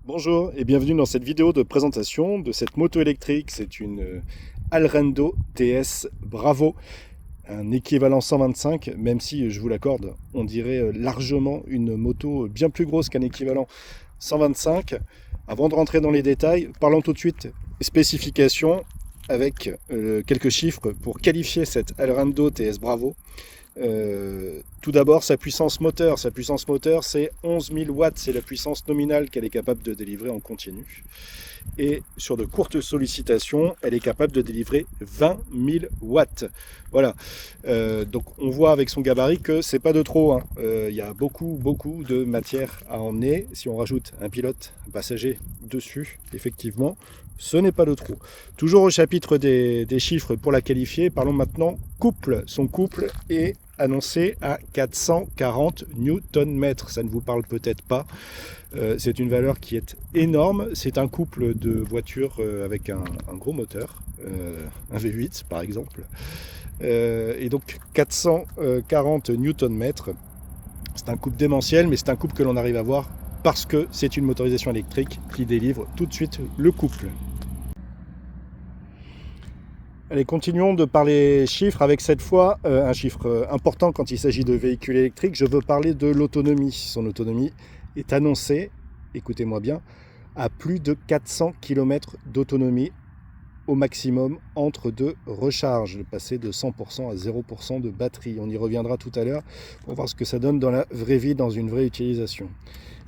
Bonjour et bienvenue dans cette vidéo de présentation de cette moto électrique. C'est une Allrendo TS Bravo, un équivalent 125, même si je vous l'accorde, on dirait largement une moto bien plus grosse qu'un équivalent 125. Avant de rentrer dans les détails, parlons tout de suite spécifications avec quelques chiffres pour qualifier cette Allrendo TS Bravo. Tout d'abord, sa puissance moteur. Sa puissance moteur, c'est 11 000 watts. C'est la puissance nominale qu'elle est capable de délivrer en continu. Et sur de courtes sollicitations, elle est capable de délivrer 20 000 watts. Voilà. Donc on voit avec son gabarit que c'est pas de trop. Il y a beaucoup de matière à emmener. Si on rajoute un pilote, un passager dessus, effectivement, ce n'est pas de trop. Toujours au chapitre des chiffres pour la qualifier, parlons maintenant couple. Son couple est annoncé à 440 Nm. Ça ne vous parle peut-être pas. C'est une valeur qui est énorme. C'est un couple de voitures avec un gros moteur, un V8 par exemple. Et donc 440 Nm, c'est un couple démentiel, mais c'est un couple que l'on arrive à voir parce que c'est une motorisation électrique qui délivre tout de suite le couple. Allez, continuons de parler chiffres avec cette fois un chiffre important quand il s'agit de véhicules électriques. Je veux parler de l'autonomie. Son autonomie est annoncée, écoutez-moi bien, à plus de 400 km d'autonomie au maximum entre deux recharges, de passer de 100% à 0% de batterie. On y reviendra tout à l'heure pour voir ce que ça donne dans la vraie vie, dans une vraie utilisation.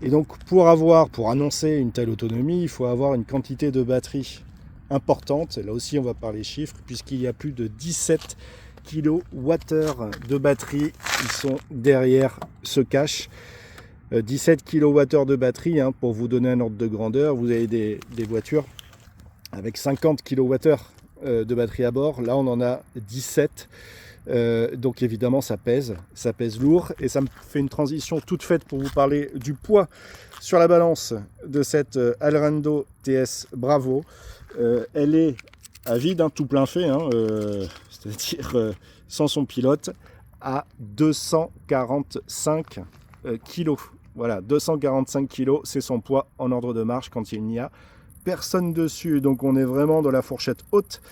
Et donc pour annoncer une telle autonomie, il faut avoir une quantité de batterie importante. Là aussi on va parler chiffres, puisqu'il y a plus de 17 kWh de batterie qui sont derrière ce cache. 17 kWh de batterie, pour vous donner un ordre de grandeur, vous avez des voitures avec 50 kWh de batterie à bord. Là on en a 17. Donc évidemment ça pèse lourd, et ça me fait une transition toute faite pour vous parler du poids sur la balance de cette Allrendo TS Bravo. Elle est à vide, tout plein fait, c'est-à-dire sans son pilote, à 245 kg. Voilà, 245 kg, c'est son poids en ordre de marche quand il n'y a personne dessus. Donc on est vraiment dans la fourchette haute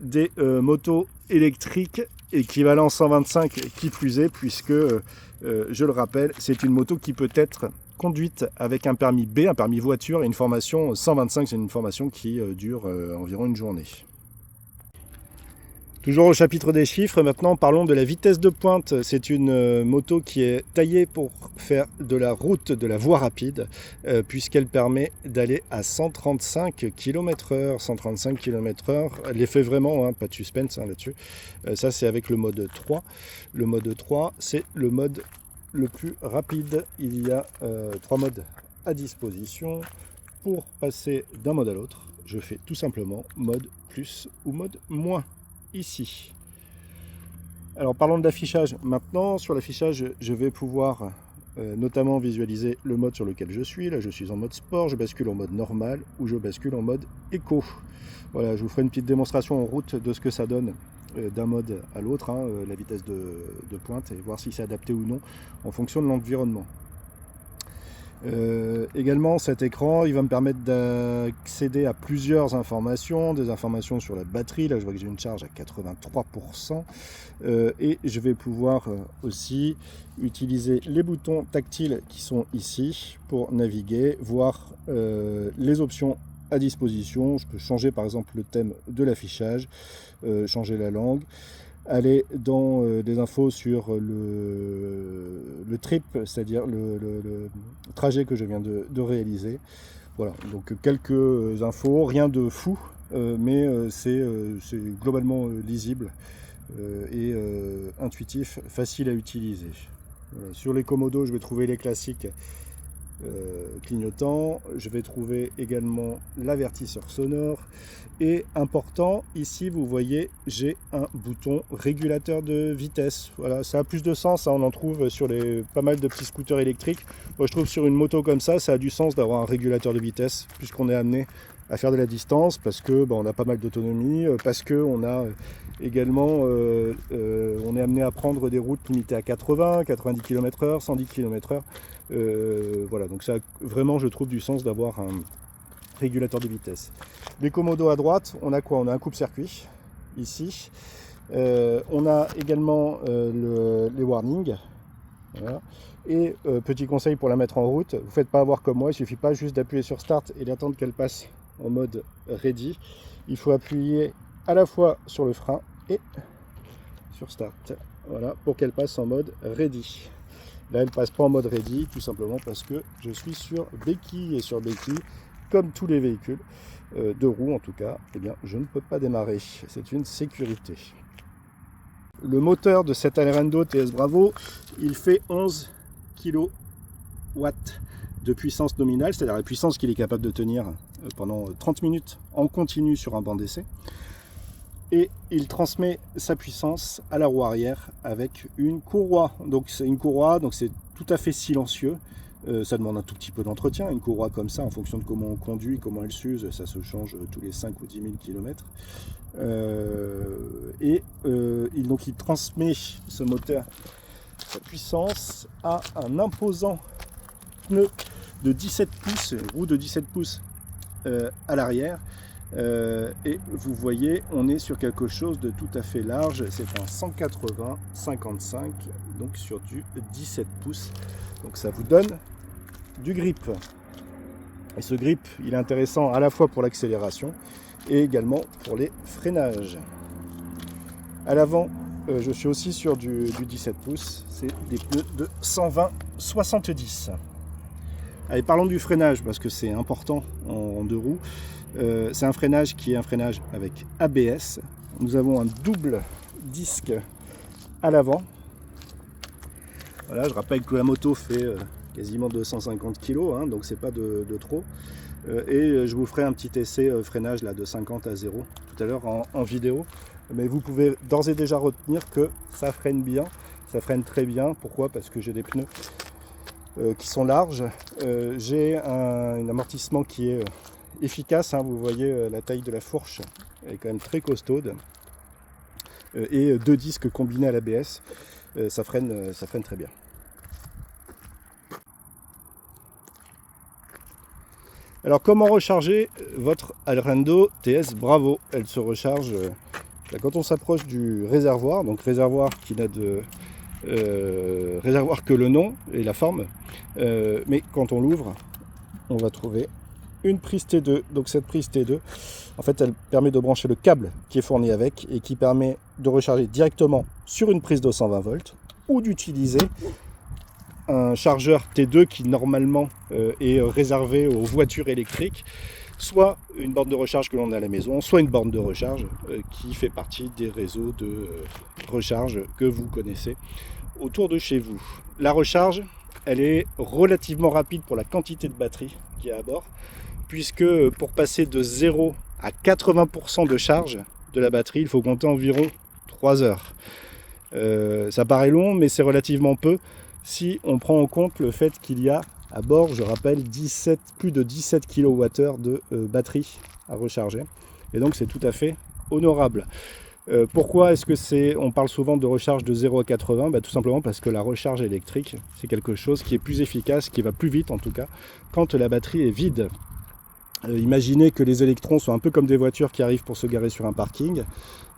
des motos électriques équivalent 125 qui plus est, puisque je le rappelle, c'est une moto qui peut être conduite avec un permis B, un permis voiture, et une formation 125, c'est une formation qui dure environ une journée. Toujours au chapitre des chiffres, maintenant parlons de la vitesse de pointe. C'est une moto qui est taillée pour faire de la route, de la voie rapide, puisqu'elle permet d'aller à 135 km/h. 135 km/h, elle les fait vraiment, pas de suspense là-dessus. Ça c'est avec le mode 3. Le mode 3, c'est le mode le plus rapide. Il y a 3 modes à disposition. Pour passer d'un mode à l'autre, je fais tout simplement mode plus ou mode moins. Ici. Alors parlons de l'affichage. Maintenant, sur l'affichage, je vais pouvoir notamment visualiser le mode sur lequel je suis. Là, je suis en mode sport, je bascule en mode normal ou je bascule en mode éco. Voilà, je vous ferai une petite démonstration en route de ce que ça donne d'un mode à l'autre, la vitesse de pointe, et voir si c'est adapté ou non en fonction de l'environnement. Également, cet écran il va me permettre d'accéder à plusieurs informations, des informations sur la batterie. Là je vois que j'ai une charge à 83%, et je vais pouvoir aussi utiliser les boutons tactiles qui sont ici pour naviguer, voir les options à disposition. Je peux changer par exemple le thème de l'affichage, changer la langue, aller dans des infos sur le trip, c'est-à-dire le trajet que je viens de réaliser. Voilà, donc quelques infos, rien de fou, mais c'est globalement lisible et intuitif, facile à utiliser. Voilà. Sur les commodos, je vais trouver les classiques clignotants, je vais trouver également l'avertisseur sonore, et important, ici vous voyez, j'ai un bouton régulateur de vitesse. Voilà, ça a plus de sens, on en trouve sur pas mal de petits scooters électriques. Moi je trouve sur une moto comme ça a du sens d'avoir un régulateur de vitesse, puisqu'on est amené à faire de la distance parce que on a pas mal d'autonomie, parce qu'on a également, on est amené à prendre des routes limitées à 80, 90 km/h, 110 km/h. Voilà, donc ça vraiment je trouve du sens d'avoir un régulateur de vitesse. Les commodos à droite, on a quoi? On a un coupe-circuit ici. On a également les warnings. Voilà. Et petit conseil pour la mettre en route, vous ne faites pas avoir comme moi, il ne suffit pas juste d'appuyer sur Start et d'attendre qu'elle passe en mode Ready. Il faut appuyer à la fois sur le frein et sur Start. Voilà, pour qu'elle passe en mode Ready. Là, elle ne passe pas en mode Ready, tout simplement parce que je suis sur béquille, et sur béquille, comme tous les véhicules, deux roues en tout cas, eh bien, je ne peux pas démarrer. C'est une sécurité. Le moteur de cette Alrendo TS Bravo, il fait 11 kW de puissance nominale, c'est-à-dire la puissance qu'il est capable de tenir pendant 30 minutes en continu sur un banc d'essai. Et il transmet sa puissance à la roue arrière avec une courroie. Donc c'est une courroie, donc c'est tout à fait silencieux. Ça demande un tout petit peu d'entretien. Une courroie comme ça, en fonction de comment on conduit, comment elle s'use, ça se change tous les 5 ou 10 000 km. Donc il transmet ce moteur, sa puissance, à un imposant pneu de 17 pouces, roue de 17 pouces à l'arrière. Et vous voyez, on est sur quelque chose de tout à fait large. C'est un 180-55, donc sur du 17 pouces. Donc ça vous donne du grip. Et ce grip, il est intéressant à la fois pour l'accélération et également pour les freinages. À l'avant, je suis aussi sur du 17 pouces. C'est des pneus de 120-70. Allez, parlons du freinage parce que c'est important en deux roues. C'est un freinage qui est un freinage avec ABS. Nous avons un double disque à l'avant. Voilà, je rappelle que la moto fait quasiment 250 kg, hein, donc c'est pas de trop. Et je vous ferai un petit essai freinage là, de 50 à 0 tout à l'heure en vidéo. Mais vous pouvez d'ores et déjà retenir que ça freine bien, ça freine très bien. Pourquoi? Parce que j'ai des pneus qui sont larges. J'ai un amortissement qui est efficace, hein, vous voyez la taille de la fourche, elle est quand même très costaude. Et deux disques combinés à l'ABS, ça freine très bien. Alors comment recharger votre Alrendo TS Bravo? Elle se recharge quand on s'approche du réservoir, donc réservoir qui n'a de réservoir que le nom et la forme, mais quand on l'ouvre, on va trouver une prise T2. Donc cette prise T2, en fait, elle permet de brancher le câble qui est fourni avec et qui permet de recharger directement sur une prise de 120 volts ou d'utiliser un chargeur T2 qui normalement est réservé aux voitures électriques, soit une borne de recharge que l'on a à la maison, soit une borne de recharge qui fait partie des réseaux de recharge que vous connaissez autour de chez vous. La recharge, elle est relativement rapide pour la quantité de batterie qu'il y a à bord, puisque pour passer de 0 à 80% de charge de la batterie, il faut compter environ 3 heures. Ça paraît long, mais c'est relativement peu si on prend en compte le fait qu'il y a à bord, je rappelle, plus de 17 kWh de batterie à recharger. Et donc c'est tout à fait honorable. Pourquoi est-ce que on parle souvent de recharge de 0 à 80? Tout simplement parce que la recharge électrique, c'est quelque chose qui est plus efficace, qui va plus vite en tout cas, quand la batterie est vide. Imaginez que les électrons sont un peu comme des voitures qui arrivent pour se garer sur un parking.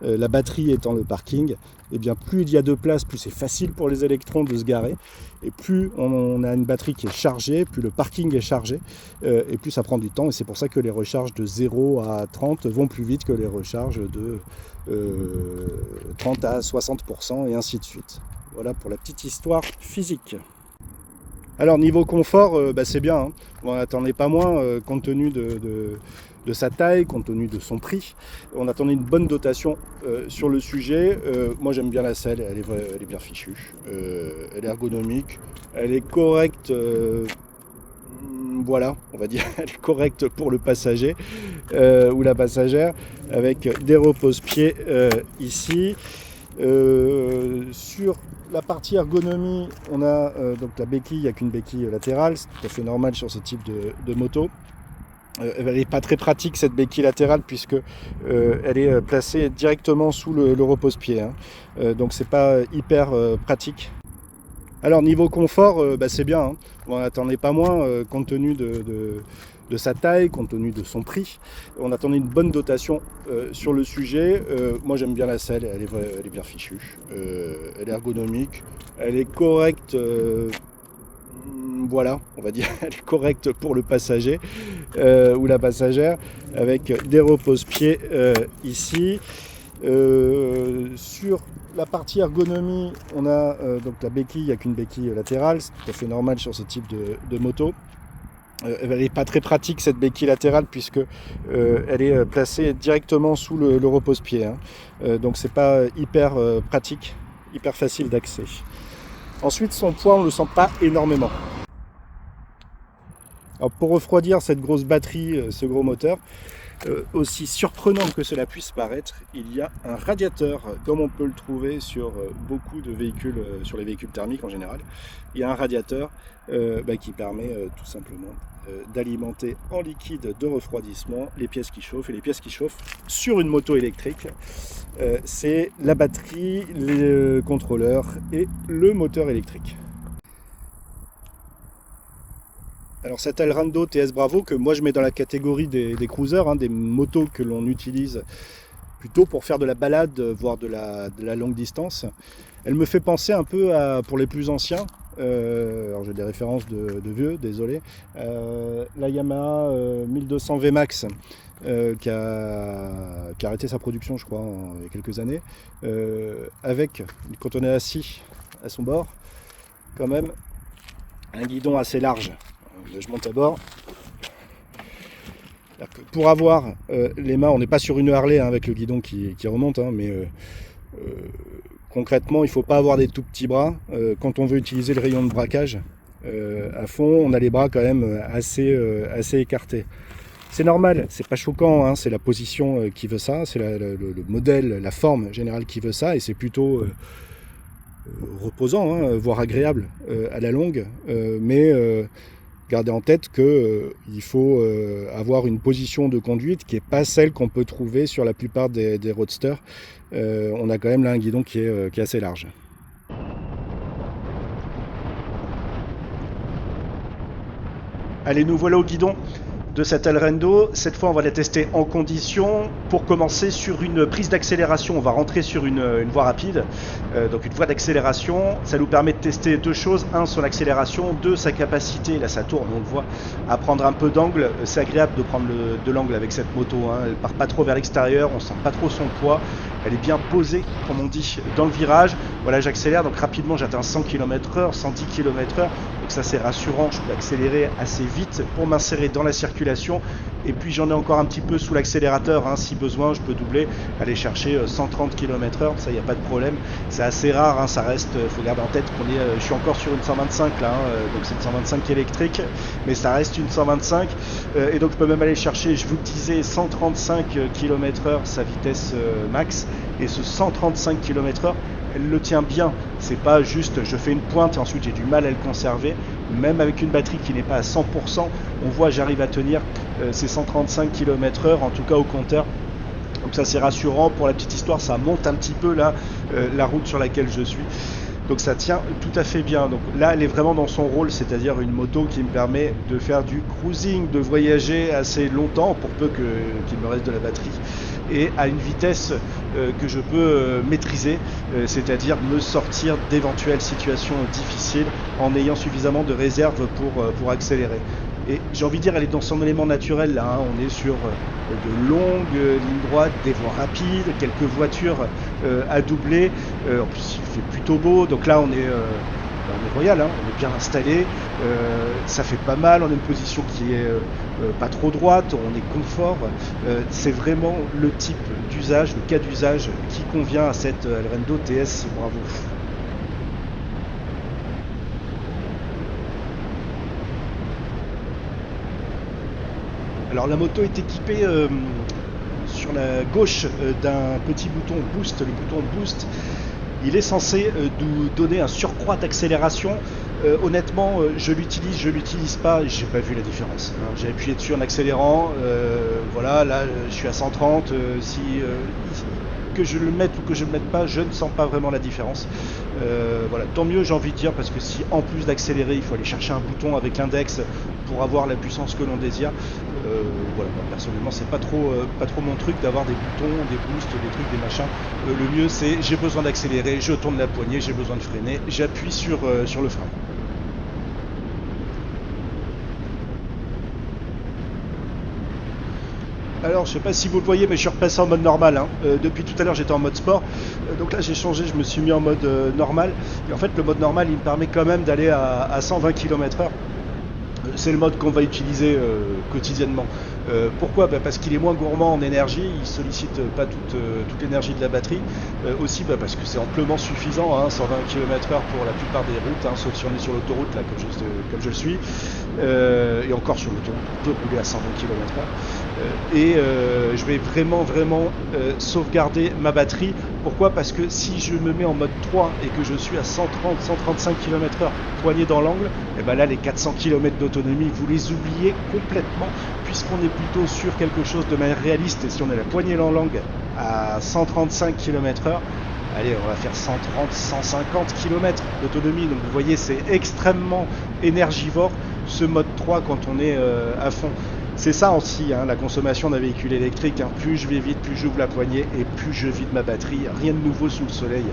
La batterie étant le parking, et bien plus il y a de place, plus c'est facile pour les électrons de se garer. Et plus on a une batterie qui est chargée, plus le parking est chargé, et plus ça prend du temps. Et c'est pour ça que les recharges de 0 à 30 vont plus vite que les recharges de 30 à 60% et ainsi de suite. Voilà pour la petite histoire physique. Alors niveau confort, c'est bien, hein. On n'attendait pas moins compte tenu de sa taille, compte tenu de son prix. On attendait une bonne dotation sur le sujet. Moi j'aime bien la selle, elle est bien fichue, elle est ergonomique, elle est correcte, voilà, on va dire, elle est correcte pour le passager ou la passagère, avec des repose-pieds ici. Sur la partie ergonomie, on a donc la béquille, il n'y a qu'une béquille latérale, c'est tout à fait normal sur ce type de moto. Elle n'est pas très pratique cette béquille latérale puisque elle est placée directement sous le repose-pied, hein. Donc c'est pas hyper pratique. Alors niveau confort, c'est bien, hein. On n'attendait pas moins compte tenu de sa taille, compte tenu de son prix. On attendait une bonne dotation sur le sujet. Moi j'aime bien la selle, elle est bien fichue. Elle est ergonomique, elle est correcte. Voilà, on va dire, elle est correcte pour le passager ou la passagère, avec des repose-pieds ici. Sur la partie ergonomie, on a donc la béquille, il n'y a qu'une béquille latérale, c'est tout à fait normal sur ce type de moto. Elle n'est pas très pratique cette béquille latérale puisque elle est placée directement sous le repose-pied, hein. Donc c'est pas hyper pratique, hyper facile d'accès. Ensuite, son poids, on ne le sent pas énormément. Alors, pour refroidir cette grosse batterie, ce gros moteur, aussi surprenant que cela puisse paraître, il y a un radiateur, comme on peut le trouver sur beaucoup de véhicules, sur les véhicules thermiques en général. Il y a un radiateur qui permet tout simplement d'alimenter en liquide de refroidissement les pièces qui chauffent. Et les pièces qui chauffent sur une moto électrique, c'est la batterie, les contrôleurs et le moteur électrique. Alors cette Alrando TS Bravo que moi je mets dans la catégorie des cruisers, hein, des motos que l'on utilise plutôt pour faire de la balade, voire de la longue distance, elle me fait penser un peu à, pour les plus anciens, alors j'ai des références de vieux, désolé, la Yamaha 1200 VMAX qui a arrêté sa production je crois il y a quelques années, avec, quand on est assis à son bord, quand même un guidon assez large. Je monte à bord. Pour avoir les mains, on n'est pas sur une Harley hein, avec le guidon qui remonte, hein, mais concrètement, il ne faut pas avoir des tout petits bras. Quand on veut utiliser le rayon de braquage à fond, on a les bras quand même assez écartés. C'est normal, c'est pas choquant, hein, c'est la position qui veut ça, c'est le modèle, la forme générale qui veut ça, et c'est plutôt reposant, hein, voire agréable à la longue, mais gardez en tête qu'il faut avoir une position de conduite qui n'est pas celle qu'on peut trouver sur la plupart des roadsters. On a quand même là un guidon qui est assez large. Allez, nous voilà au guidon de cette Alrando. Cette fois, on va la tester en condition. Pour commencer, sur une prise d'accélération, on va rentrer sur une voie rapide, donc une voie d'accélération. Ça nous permet de tester deux choses. Un, son accélération. Deux, sa capacité, là ça tourne, on le voit, à prendre un peu d'angle. C'est agréable de prendre de l'angle avec cette moto, hein. Elle part pas trop vers l'extérieur, on sent pas trop son poids. Elle est bien posée, comme on dit, dans le virage. Voilà, j'accélère, donc rapidement j'atteins 100 km/h, 110 km/h. Donc ça c'est rassurant, je peux accélérer assez vite pour m'insérer dans la circulation. Et puis j'en ai encore un petit peu sous l'accélérateur, hein. Si besoin, je peux doubler, aller chercher 130 km/h, ça il n'y a pas de problème. C'est assez rare, hein, ça reste, faut garder en tête qu'on est, je suis encore sur une 125 là, hein, donc c'est une 125 électrique, mais ça reste une 125. Et donc je peux même aller chercher, je vous le disais, 135 km/h sa vitesse max. Et ce 135 km/h, elle le tient bien. C'est pas juste je fais une pointe et ensuite j'ai du mal à le conserver. Même avec une batterie qui n'est pas à 100%, on voit j'arrive à tenir ces 135 km/h, en tout cas au compteur. Donc ça c'est rassurant. Pour la petite histoire, ça monte un petit peu là, la route sur laquelle je suis. Donc ça tient tout à fait bien. Donc là, elle est vraiment dans son rôle, c'est-à-dire une moto qui me permet de faire du cruising, de voyager assez longtemps, pour peu qu'il me reste de la batterie, et à une vitesse que je peux maîtriser, c'est-à-dire me sortir d'éventuelles situations difficiles en ayant suffisamment de réserve pour accélérer. Et j'ai envie de dire, elle est dans son élément naturel là, hein. On est sur de longues lignes droites, des voies rapides, quelques voitures à doubler. En plus il fait plutôt beau, donc là on est royal, hein. On est bien installé, ça fait pas mal, on a une position qui est pas trop droite, on est confort. C'est vraiment le type d'usage, le cas d'usage qui convient à cette Alrando TS Bravo. Alors la moto est équipée sur la gauche d'un petit bouton boost. Le bouton boost, il est censé nous donner un surcroît d'accélération Honnêtement, je l'utilise pas, j'ai pas vu la différence, hein. J'ai appuyé dessus en accélérant, voilà, là je suis à 130, que je le mette ou que je le mette pas, je ne sens pas vraiment la différence. Voilà, tant mieux j'ai envie de dire, parce que si en plus d'accélérer, il faut aller chercher un bouton avec l'index pour avoir la puissance que l'on désire, voilà, moi, personnellement c'est pas trop mon truc d'avoir des boutons, des boosts, des trucs, des machins. Le mieux c'est j'ai besoin d'accélérer, je tourne la poignée, j'ai besoin de freiner, j'appuie sur le frein. Alors, je sais pas si vous le voyez, mais je suis repassé en mode normal, hein. Depuis tout à l'heure, j'étais en mode sport. Donc là, j'ai changé, je me suis mis en mode normal. Et en fait, le mode normal, il me permet quand même d'aller à 120 km/h. C'est le mode qu'on va utiliser quotidiennement. Pourquoi? Parce qu'il est moins gourmand en énergie, il ne sollicite pas toute l'énergie de la batterie. Aussi parce que c'est amplement suffisant, hein, 120 km/h pour la plupart des routes, hein, sauf si on est sur l'autoroute, là, comme je le suis. Et encore sur l'autoroute, on peut rouler à 120 km/h. Je vais vraiment sauvegarder ma batterie. Pourquoi? Parce que si je me mets en mode 3 et que je suis à 130-135 km/h poigné dans l'angle, et ben là les 400 km d'autonomie, vous les oubliez complètement, puisqu'on est plutôt sur quelque chose de manière réaliste. Et si on a la poignée dans l'angle à 135 km/h, allez, on va faire 130-150 km d'autonomie. Donc vous voyez, c'est extrêmement énergivore ce mode 3 quand on est à fond. C'est ça aussi, hein, la consommation d'un véhicule électrique, hein. Plus je vais vite, plus j'ouvre la poignée et plus je vide ma batterie. Rien de nouveau sous le soleil.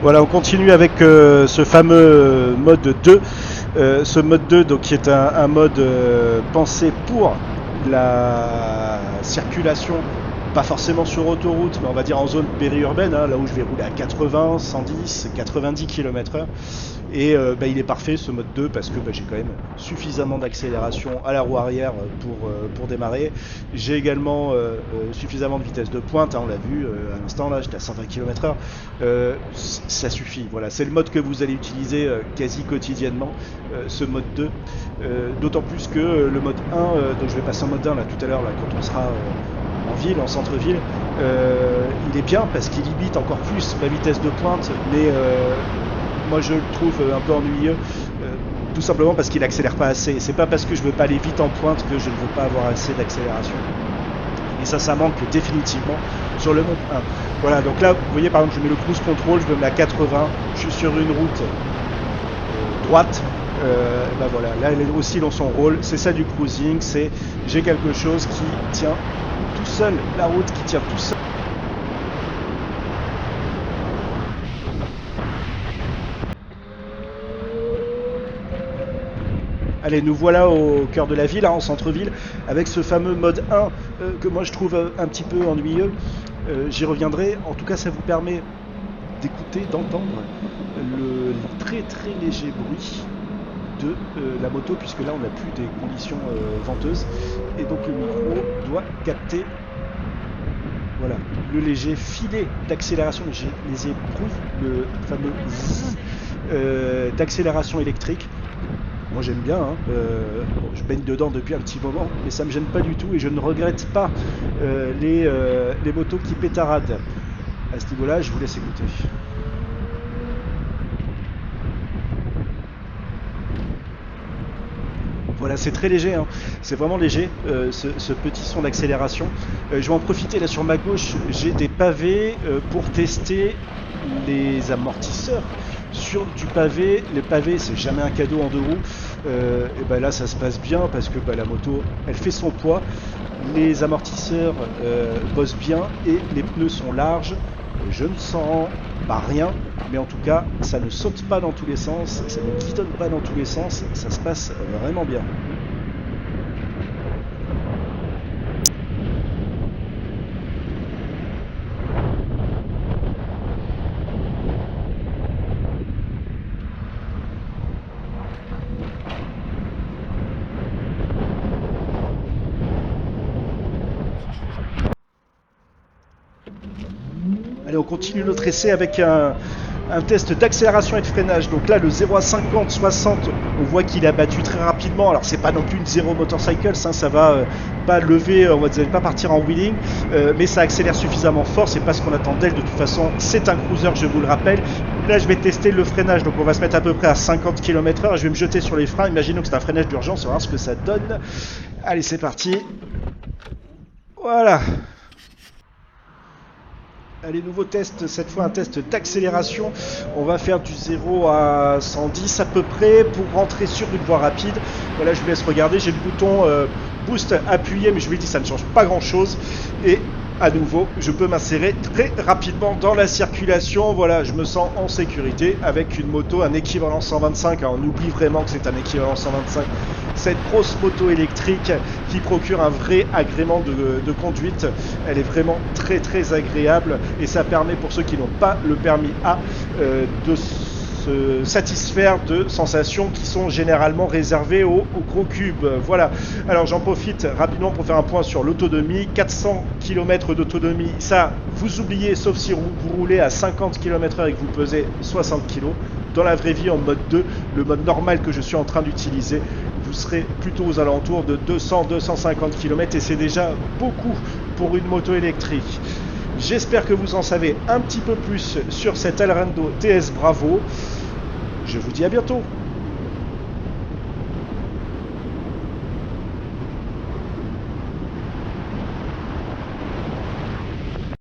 Voilà, on continue avec ce fameux mode 2. Ce mode 2, donc, qui est un mode pensé pour la circulation, pas forcément sur autoroute, mais on va dire en zone périurbaine, hein, là où je vais rouler à 80, 110, 90 km/h. Et il est parfait ce mode 2 parce que j'ai quand même suffisamment d'accélération à la roue arrière pour démarrer. J'ai également suffisamment de vitesse de pointe, hein, on l'a vu à l'instant, là j'étais à 120 km/h. Ça suffit, voilà, c'est le mode que vous allez utiliser quasi quotidiennement, ce mode 2. D'autant plus que le mode 1, donc je vais passer en mode 1 là, tout à l'heure, là, quand on sera en ville, en centre-ville, il est bien parce qu'il limite encore plus ma vitesse de pointe, mais moi je le trouve un peu ennuyeux, tout simplement parce qu'il accélère pas assez. C'est pas parce que je veux pas aller vite en pointe que je ne veux pas avoir assez d'accélération. Et ça manque définitivement sur le mode 1. Voilà, donc là, vous voyez, par exemple, je mets le cruise control, je me mets à 80, je suis sur une route droite. Voilà, là elle est aussi dans son rôle, c'est ça du cruising, c'est j'ai quelque chose qui tient tout seul, la route qui tient tout seul. Allez, nous voilà au cœur de la ville, hein, en centre-ville, avec ce fameux mode 1 que moi je trouve un petit peu ennuyeux. J'y reviendrai. En tout cas, ça vous permet d'écouter, d'entendre le très très léger bruit de la moto, puisque là on n'a plus des conditions venteuses. Et donc le micro doit capter, voilà, le léger filet d'accélération. Je les éprouve, le fameux zzz, d'accélération électrique. Moi j'aime bien, hein. Bon, je baigne dedans depuis un petit moment, mais ça me gêne pas du tout et je ne regrette pas les motos qui pétaradent. À ce niveau-là, je vous laisse écouter. Voilà, c'est très léger, hein. C'est vraiment léger, ce petit son d'accélération. Je vais en profiter, là sur ma gauche, j'ai des pavés pour tester les amortisseurs sur du pavé. Les pavés, c'est jamais un cadeau en deux roues. Et là, ça se passe bien parce que la moto, elle fait son poids. Les amortisseurs bossent bien et les pneus sont larges. Je ne sens pas rien, mais en tout cas, ça ne saute pas dans tous les sens, ça ne guidonne pas dans tous les sens, ça se passe vraiment bien. Allez, on continue notre essai avec un un test d'accélération et de freinage. Donc là, le 0 à 50, 60, on voit qu'il a battu très rapidement. Alors c'est pas non plus une zéro motorcycle, ça va pas lever, on va dire, pas partir en wheeling, mais ça accélère suffisamment fort. C'est pas ce qu'on attend d'elle. De toute façon, c'est un cruiser, je vous le rappelle. Là, je vais tester le freinage. Donc on va se mettre à peu près à 50 km/h. Je vais me jeter sur les freins. Imaginons que c'est un freinage d'urgence. On va voir ce que ça donne. Allez, c'est parti. Voilà. Allez, nouveau test, cette fois un test d'accélération. On va faire du 0 à 110 à peu près pour rentrer sur une voie rapide. Voilà, je vous laisse regarder. J'ai le bouton boost appuyé, mais je vous l'ai dit, ça ne change pas grand chose. Et à nouveau, je peux m'insérer très rapidement dans la circulation. Voilà, je me sens en sécurité avec une moto, un équivalent 125. On oublie vraiment que c'est un équivalent 125. Cette grosse moto électrique qui procure un vrai agrément de conduite. Elle est vraiment très très agréable et ça permet pour ceux qui n'ont pas le permis A de se satisfaire de sensations qui sont généralement réservées aux gros cubes. Voilà. Alors j'en profite rapidement pour faire un point sur l'autonomie. 400 km d'autonomie, ça vous oubliez, sauf si vous roulez à 50 km/h et que vous pesez 60 kg. Dans la vraie vie, en mode 2, le mode normal que je suis en train d'utiliser, vous serez plutôt aux alentours de 200-250 km et c'est déjà beaucoup pour une moto électrique. J'espère que vous en savez un petit peu plus sur cette Allrando TS Bravo. Je vous dis à bientôt.